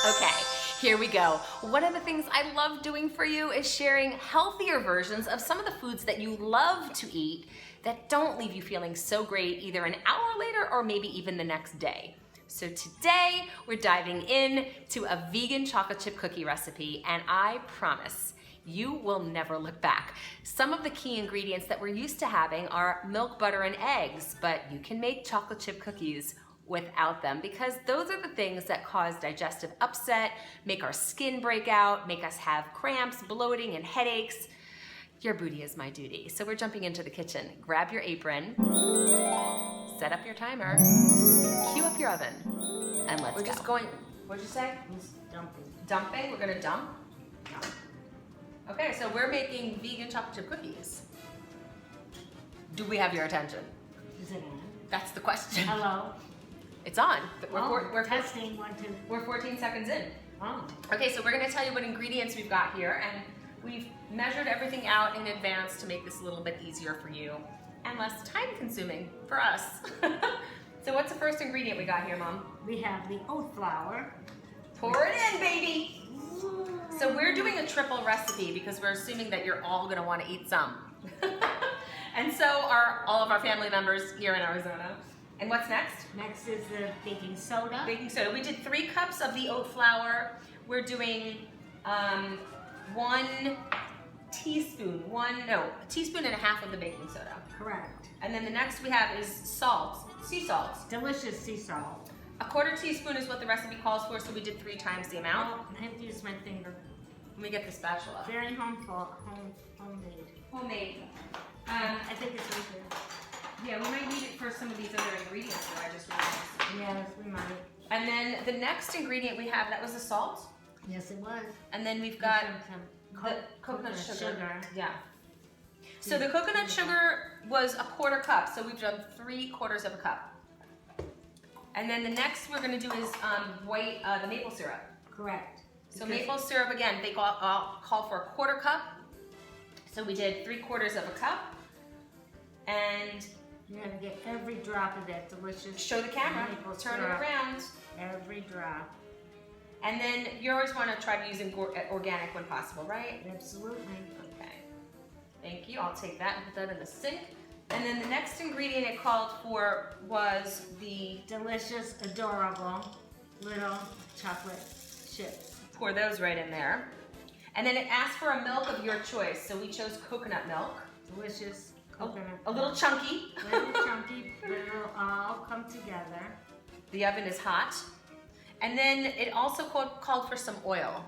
Okay, here we go. One of the things I love doing for you is sharing healthier versions of some of the foods that you love to eat that don't leave you feeling so great either an hour later or maybe even the next day. So today we're diving in to a vegan chocolate chip cookie recipe, and I promise you will never look back. Some of the key ingredients that we're used to having are milk, butter, and eggs, but you can make chocolate chip cookies without them because those are the things that cause digestive upset, make our skin break out, make us have cramps, bloating, and headaches. Your booty is my duty. So we're jumping into the kitchen. Grab your apron, set up your timer, cue up your oven, and let's go. We're just going, what'd you say? Dumping. Dumping, we're gonna dump? Okay, so we're making vegan chocolate chip cookies. Do we have your attention? Is it on? That's the question. Hello? It's on. But we're testing, 1, 2. We're 14 seconds in. Oh. Okay, so we're gonna tell you what ingredients we've got here, and we've measured everything out in advance to make this a little bit easier for you and less time consuming for us. So what's the first ingredient we got here, Mom? We have the oat flour. Pour it in, baby. So we're doing a triple recipe because we're assuming that you're all gonna wanna eat some. And so are all of our family members here in Arizona. And what's next? Next is the baking soda. Baking soda. We did 3 cups of the oat flour. We're doing 1 teaspoon, a teaspoon and a half of the baking soda. Correct. And then the next we have is salt, sea salt. Delicious sea salt. 1/4 teaspoon is what the recipe calls for, so we did 3 times the amount. Oh, I have to use my finger. Let me get the spatula. Very homemade. Homemade. I think it's right there. Yeah, we might need it for some of these other ingredients that I just realized. Yes, we might. And then the next ingredient we have, that was the salt. Yes, it was. And then we've got some the coconut sugar. Yeah. So the coconut sugar was 1/4 cup, so we've done 3/4 of a cup. And then the next we're gonna do is the maple syrup. Correct. So maple syrup, again, they call for 1/4 cup. So we did 3/4 of a cup. And you're gonna get every drop of that delicious. Show the camera, maple turn syrup. it around. Every drop. And then you always wanna try to use organic when possible, right? Absolutely. Okay. Thank you, I'll take that and put that in the sink. And then the next ingredient it called for was the delicious, adorable little chocolate chips. Pour those right in there. And then it asked for a milk of your choice, so we chose coconut milk. Delicious coconut. A little chunky. A little chunky, but it'll all come together. The oven is hot. And then it also called for some oil.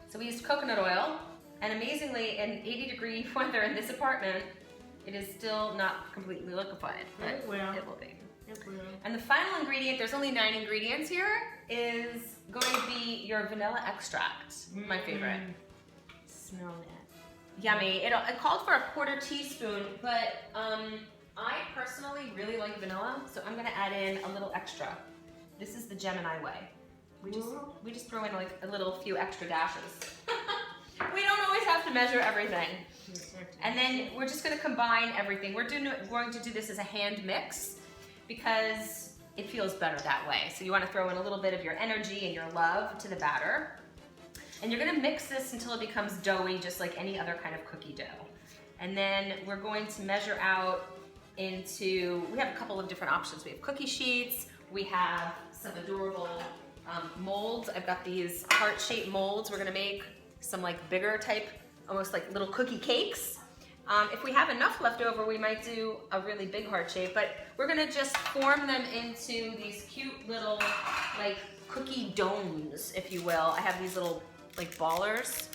So we used coconut oil, and amazingly, in 80-degree weather in this apartment, it is still not completely liquefied, but it will. It will be. It will. And the final ingredient, there's only 9 ingredients here, is going to be your vanilla extract, my favorite. Smell that. Yummy. It called for 1/4 teaspoon, but I personally really like vanilla, so I'm gonna add in a little extra. This is the Gemini way. We just throw in like a little few extra dashes. We don't always have to measure everything. And then we're just gonna combine everything. We're going to do this as a hand mix because it feels better that way. So you wanna throw in a little bit of your energy and your love to the batter. And you're gonna mix this until it becomes doughy, just like any other kind of cookie dough. And then we're going to measure out into, we have a couple of different options. We have cookie sheets, we have some adorable molds. I've got these heart-shaped molds. We're gonna make some like bigger type, almost like little cookie cakes. If we have enough left over, we might do a really big heart shape, but we're gonna just form them into these cute little like cookie domes, if you will. I have these little like ballers.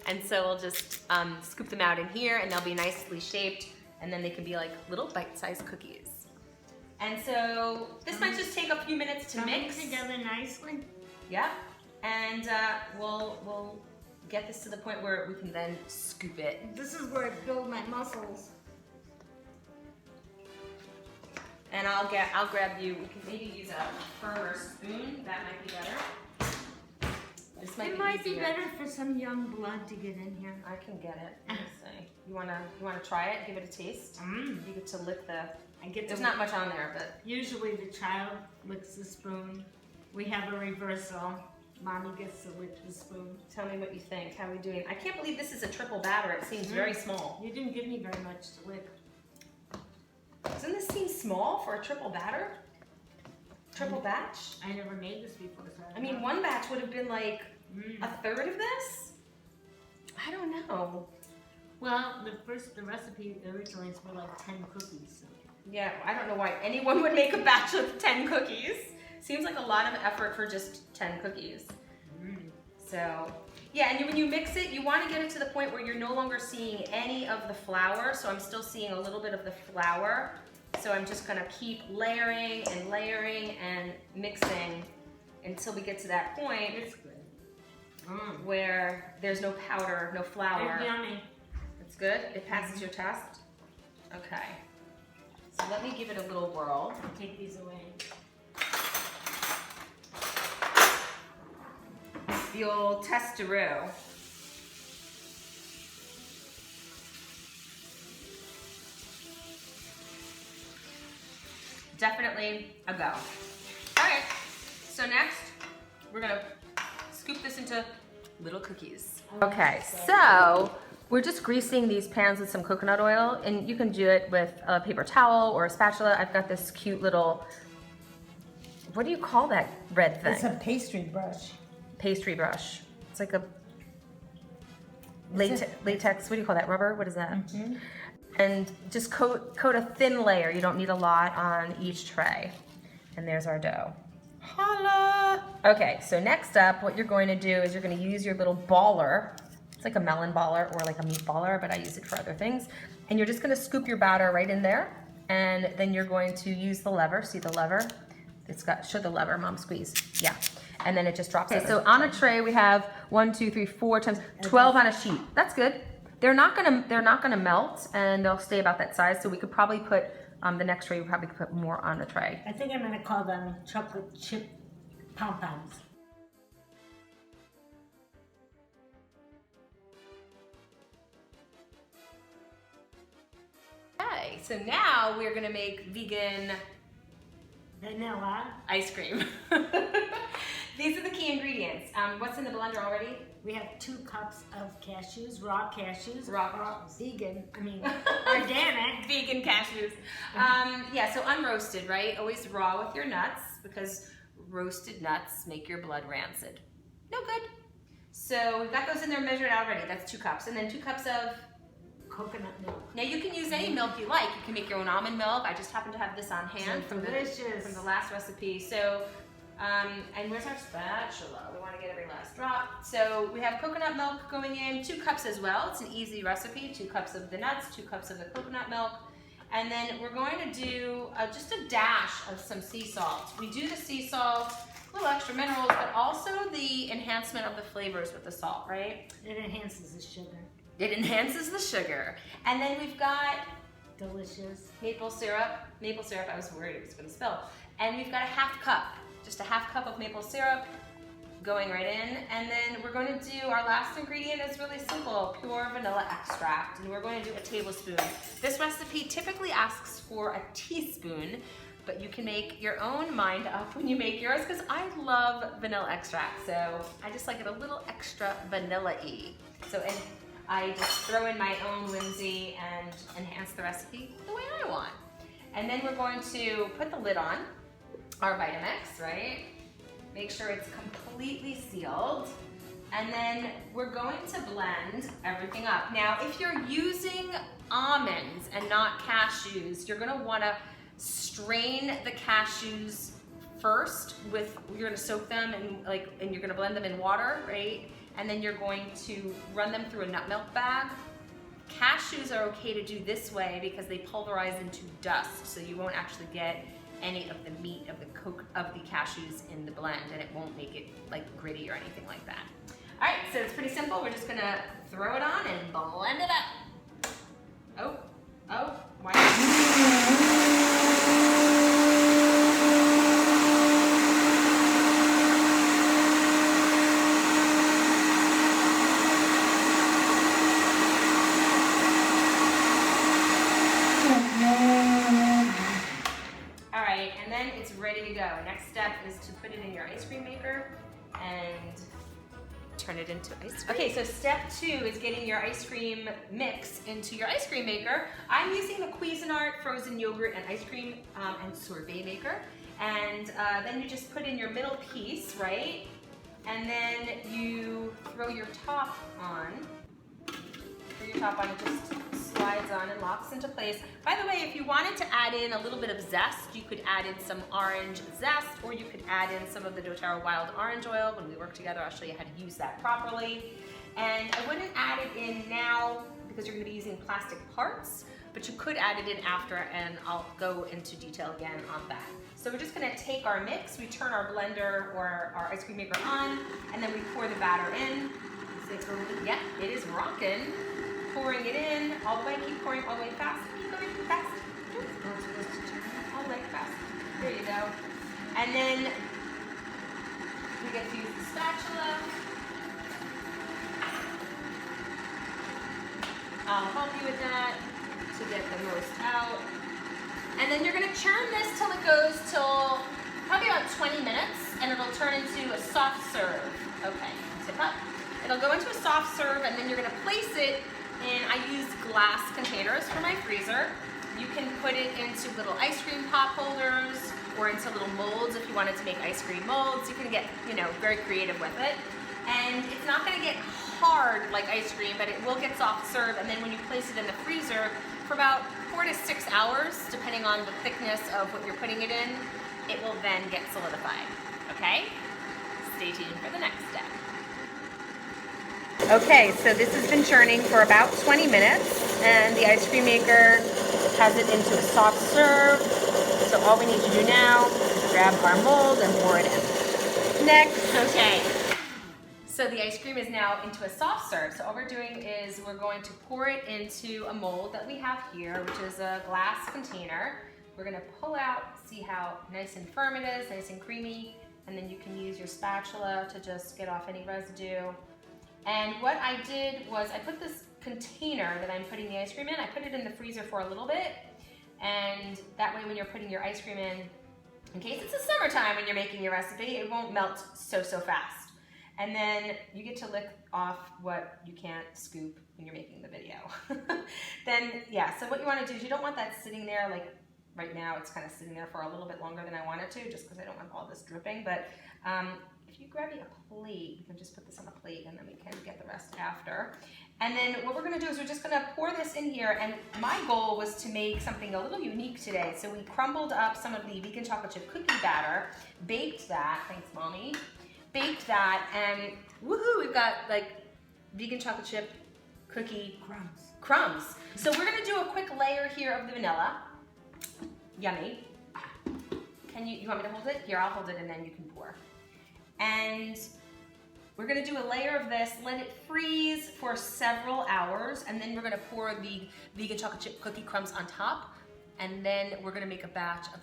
And so we'll just scoop them out in here and they'll be nicely shaped, and then they can be like little bite-sized cookies. And so this might just take a few minutes to mix. Together nicely. Yeah, and we'll get this to the point where we can then scoop it. This is where it builds my muscles. And I'll grab you. We can maybe use a firmer spoon. That might be better. This might be better for some young blood to get in here. I can get it. Let me see. You wanna try it? Give it a taste. You get to lick the. There's not much on there, but usually the child licks the spoon. We have a reversal. Mommy gets to lick the spoon. Tell me what you think. How are we doing? I can't believe this is a triple batter. It seems very small. You didn't give me very much to lick. Doesn't this seem small for a triple batter? Triple batch? I never made this before, so I mean, one batch would have been like a third of this? I don't know. Well, the recipe originally is for like 10 cookies. So. Yeah, I don't know why anyone would make a batch of 10 cookies. Seems like a lot of effort for just 10 cookies. So, yeah, and when you mix it, you want to get it to the point where you're no longer seeing any of the flour. So I'm still seeing a little bit of the flour. So I'm just gonna keep layering and mixing until we get to that point where there's no powder, no flour. It's yummy. It's good? It passes your test? Okay. So let me give it a little whirl. I'll take these away. The old testaroo. Definitely a go. All right, so next we're gonna scoop this into little cookies. Okay, so we're just greasing these pans with some coconut oil, and you can do it with a paper towel or a spatula. I've got this cute little, what do you call that red thing? It's a pastry brush. Pastry brush. It's like a latex, what do you call that, rubber? What is that? And just coat a thin layer. You don't need a lot on each tray. And there's our dough. Holla! Okay, so next up, what you're going to do is you're going to use your little baller. It's like a melon baller or like a meat baller, but I use it for other things. And you're just going to scoop your batter right in there. And then you're going to use the lever. See the lever? It's got, show the lever, Mom, squeeze. Yeah. And then it just drops. Okay, so on a tray we have 1, 2, 3, 4 times 12 on a sheet. That's good. They're not gonna melt, and they'll stay about that size. So we could probably put the next tray. We probably could put more on the tray. I think I'm gonna call them chocolate chip pom-poms. Okay, so now we're gonna make vegan Vanilla. ice cream. These are the key ingredients. What's in the blender already? We have 2 cups of cashews, raw cashews. Raw vegan, I mean, organic. Vegan cashews. Yeah, so unroasted, right? Always raw with your nuts, because roasted nuts make your blood rancid. No good. So we've got those in there measured already. That's 2 cups. And then 2 cups of coconut milk. Now you can use any milk you like. You can make your own almond milk. I just happen to have this on hand from the last recipe. So, and where's our spatula? We want to get every last drop. So we have coconut milk going in, 2 cups as well. It's an easy recipe. 2 cups of the nuts, 2 cups of the coconut milk. And then we're going to do just a dash of some sea salt. We do the sea salt, a little extra minerals, but also the enhancement of the flavors with the salt, right? It enhances the sugar. It enhances the sugar. And then we've got delicious maple syrup. Maple syrup, I was worried it was gonna spill. And we've got a half cup, just a half cup of maple syrup going right in. And then we're going to do, our last ingredient is really simple, pure vanilla extract. And we're going to do a tablespoon. This recipe typically asks for a teaspoon, but you can make your own mind up when you make yours, because I love vanilla extract. So I just like it a little extra vanilla-y. So, and I just throw in my own whimsy and enhance the recipe the way I want. And then we're going to put the lid on our Vitamix, right? Make sure it's completely sealed. And then we're going to blend everything up. Now, if you're using almonds and not cashews, you're gonna wanna strain the cashews first you're gonna soak them and you're gonna blend them in water, right? And then you're going to run them through a nut milk bag. Cashews are okay to do this way because they pulverize into dust, so you won't actually get any of the meat of the cashews in the blend, and it won't make it like gritty or anything like that. All right, so it's pretty simple. We're just gonna throw it on and blend it up. Oh, why not? Ready to go. Next step is to put it in your ice cream maker and turn it into ice cream. Okay, so step 2 is getting your ice cream mix into your ice cream maker. I'm using the Cuisinart frozen yogurt and ice cream and sorbet maker. And then you just put in your middle piece, right? And then you throw your top on. It just slides on and locks into place. By the way, if you wanted to add in a little bit of zest, you could add in some orange zest, or you could add in some of the doTERRA wild orange oil. When we work together, I'll show you how to use that properly. And I wouldn't add it in now because you're going to be using plastic parts, but you could add it in after, and I'll go into detail again on that. So we're just going to take our mix, we turn our blender or our ice cream maker on, and then we pour the batter in. Yeah, it is rocking. Pouring it in all the way, keep pouring all the way fast. Keep going fast. All the way fast. There you go. And then we get to use the spatula. I'll help you with that to get the most out. And then you're gonna churn this till it goes till probably about 20 minutes, and it'll turn into a soft serve. Okay, tip up. It'll go into a soft serve, and then you're gonna place it in, I use glass containers for my freezer. You can put it into little ice cream pop holders or into little molds if you wanted to make ice cream molds. You can get, very creative with it. And it's not gonna get hard like ice cream, but it will get soft serve. And then when you place it in the freezer for about 4 to 6 hours, depending on the thickness of what you're putting it in, it will then get solidified, okay? Stay tuned for the next step. Okay, so this has been churning for about 20 minutes, and the ice cream maker has it into a soft serve. So all we need to do now is grab our mold and pour it in. Next. Okay. So the ice cream is now into a soft serve. So all we're doing is we're going to pour it into a mold that we have here, which is a glass container. We're gonna pull out, see how nice and firm it is, nice and creamy, and then you can use your spatula to just get off any residue. And what I did was I put this container that I'm putting the ice cream in, I put it in the freezer for a little bit, and that way when you're putting your ice cream in case it's the summertime when you're making your recipe, it won't melt so fast. And then you get to lick off what you can't scoop when you're making the video. Then, yeah, so what you want to do is you don't want that sitting there, like right now it's kind of sitting there for a little bit longer than I want it to, just because I don't want all this dripping. But if you grab me a plate, we can just put this on a plate and then we can get the rest after. And then what we're going to do is we're just going to pour this in here, and my goal was to make something a little unique today. So we crumbled up some of the vegan chocolate chip cookie batter, baked that, thanks mommy, baked that, and woohoo, we've got like vegan chocolate chip cookie crumbs. So we're going to do a quick layer here of the vanilla. Yummy. You want me to hold it? Here, I'll hold it and then you can pour. And we're gonna do a layer of this, let it freeze for several hours, and then we're gonna pour the vegan chocolate chip cookie crumbs on top, and then we're gonna make a batch of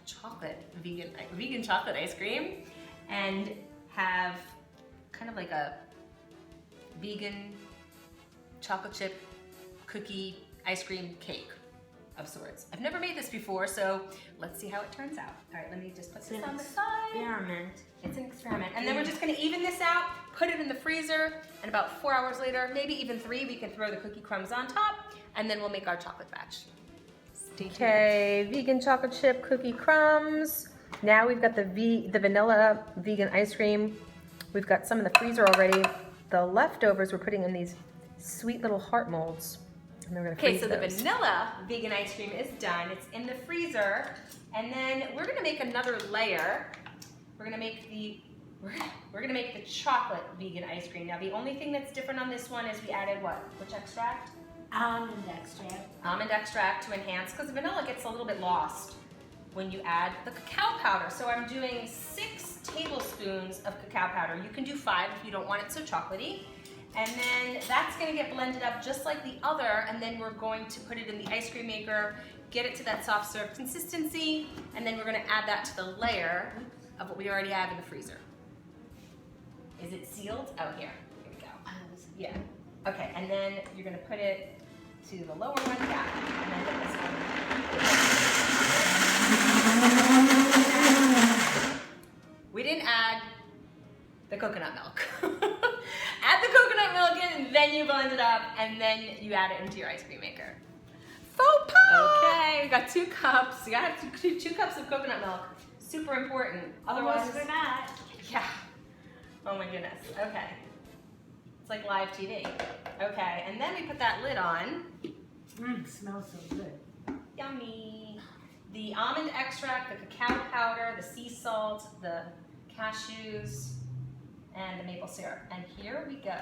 vegan chocolate ice cream, and have kind of like a vegan chocolate chip cookie ice cream cake of sorts. I've never made this before, so let's see how it turns out. All right, let me just put this on the side. Experiment. It's an experiment. And then we're just gonna even this out, put it in the freezer, and about 4 hours later, maybe even 3, we can throw the cookie crumbs on top, and then we'll make our chocolate batch. Stay tuned. Okay, vegan chocolate chip cookie crumbs. Now we've got the vanilla vegan ice cream. We've got some in the freezer already. The leftovers we're putting in these sweet little heart molds. Okay, so the vanilla vegan ice cream is done. It's in the freezer, and then we're gonna make another layer. We're gonna make the chocolate vegan ice cream. Now the only thing that's different on this one is we added what? Which extract? Almond extract. Almond extract to enhance, because the vanilla gets a little bit lost when you add the cacao powder. So I'm doing 6 tablespoons of cacao powder. You can do 5 if you don't want it so chocolatey. And then that's gonna get blended up just like the other, and then we're going to put it in the ice cream maker, get it to that soft serve consistency, and then we're gonna add that to the layer of what we already have in the freezer. Is it sealed? Oh, here we go. Yeah. Okay, and then you're gonna put it to the lower one, yeah, and then get this one. We didn't add the coconut milk. Add the coconut milk in, and then you blend it up, and then you add it into your ice cream maker. Faux pas! Okay, we got 2 cups. You gotta have 2 cups of coconut milk. Super important. Otherwise, Otherwise, forgot. yeah. Oh my goodness. Okay. It's like live TV. Okay, and then we put that lid on. Smells so good. Yummy. The almond extract, the cacao powder, the sea salt, the cashews, and the maple syrup. And here we go.